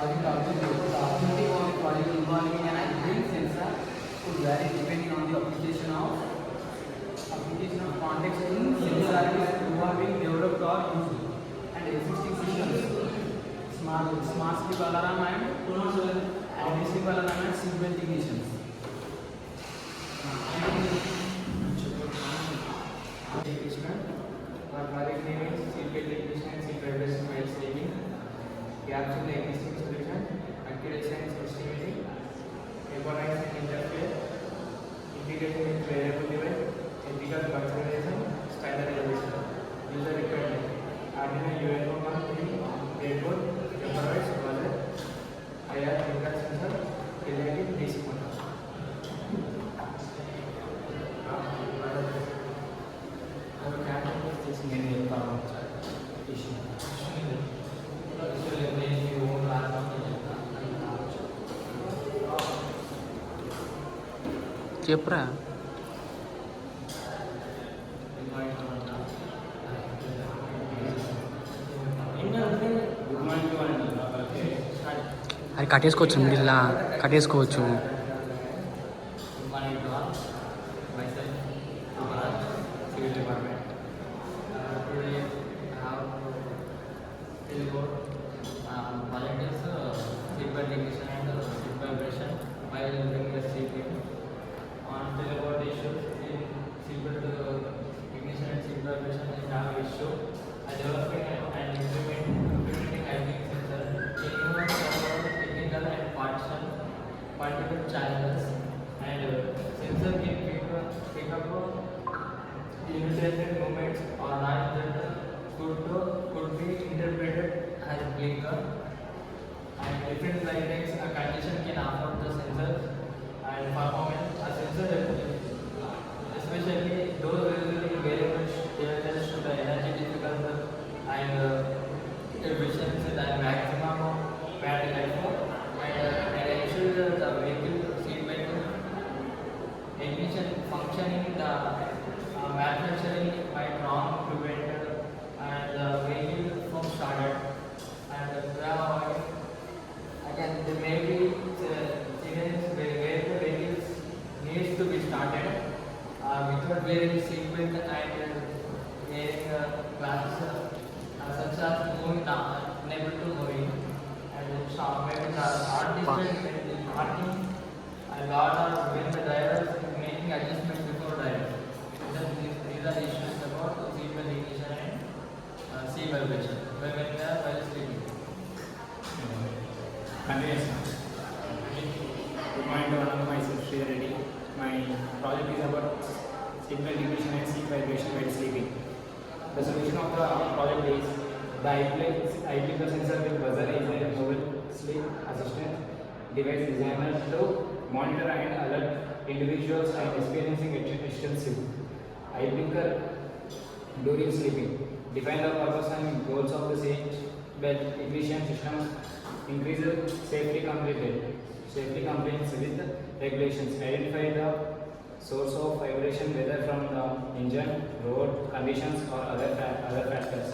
project objective. The objective of the project involving an hybrid sensor could vary depending on the application of context in sensors involving developed or used and existing systems. Smart sleep alarm and sleep alarm and seatbelt ignitions. Project name is seatbelt ignition and seat vibration while sleeping. Gaps in the existing solution, accuracy and sensitivity, empathize and interfere, integration with variable device, ethical consideration, standardization, user requirement, Arduino UNO 3, breadboard, temporize, buzzer, IR feedback sensor, relative DC motor. చెప్పరా అది కట్టేసుకోవచ్చు మిడిల్లా కట్టేసుకోవచ్చు. Multiple channels and sensor can pick up unitary movements or lines that could be interpreted as blinker, and different light rays a condition can affect the sensor and performance. A sensor, especially those usually very much adjust to the energy difficult and efficiency and maximum battery life. And ensure that the vehicle seatbelt ignition functioning, the manufacturing might wrong prevent and the vehicle from started. And again, there may be incidents where the vehicle needs to be started without wearing seatbelt and wearing glasses such as moving unable to move. Maybe the hard distance when the parking and lot or when the driver is making adjustments before driving. These are issues about seatbelt ignition and seat vibration when they are while sleeping. Good morning to all of myself, Sri Reddy. My project is about seatbelt ignition and seat vibration while sleeping. The solution of the project is the iPlicker sensor with buzzer is a mobile sleep assistant device designed to monitor and alert individuals and experiencing extensive sleep. iPlicker during sleeping. Define the purpose and goals of the seat belt ignition system. Increase safety compliance with regulations. Identify the source of vibration, whether from the engine, road conditions or other factors.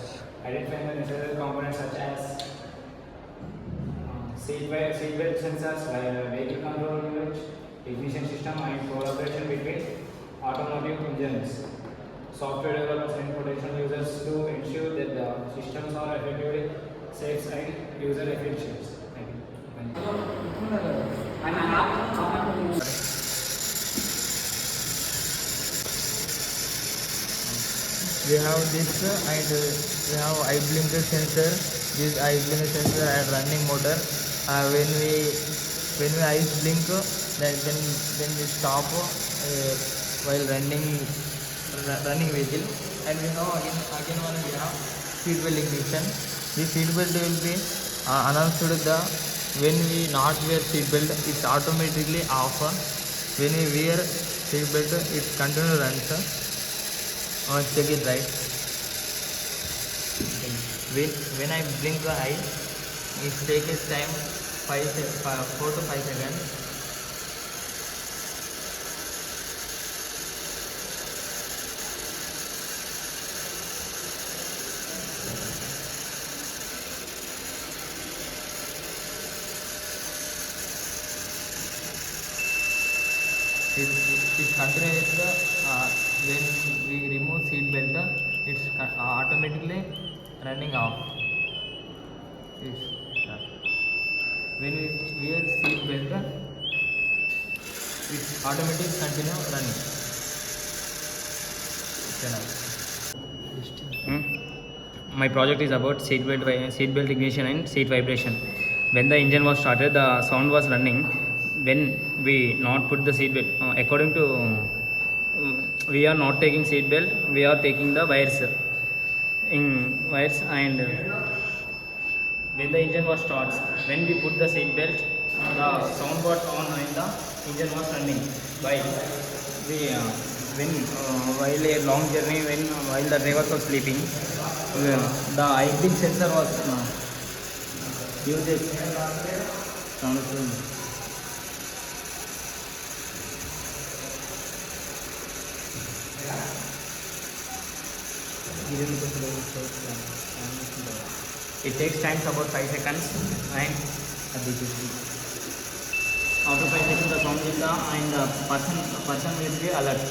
Identifying the necessary components such as seatbelt sensors, vehicle control unit, ignition system and collaboration between automotive engines. Software developers and potential users to ensure that the systems are effectively safe and user efficient. Thank you. We have this and we have eye blinker sensor. This eye blinker sensor and running motor. When we eyes blink, then we stop while running vehicle. And we have again one we have seat belt ignition. This seat belt will be announced when we not wear seat belt, it's automatically off. When we wear seat belt, it continues runs. Check it right. When I blink the eye, it takes time 4 to 5 seconds. It continues when we remove seat belt, it's automatically running off. Yes. When we wear seat belt, it's automatically continue running. My project is about seat belt ignition and seat vibration. When the engine was started, the sound was running. When we not put the seat belt, according to we are not taking seat belt, we are taking the wires and when the engine was starts, when we put the seat belt, the sound was on and the engine was running. While a long journey, while the driver was sleeping, the idling sensor was uses sound. It takes time about 5 seconds and after 5 seconds the sound will come and the person will be alert.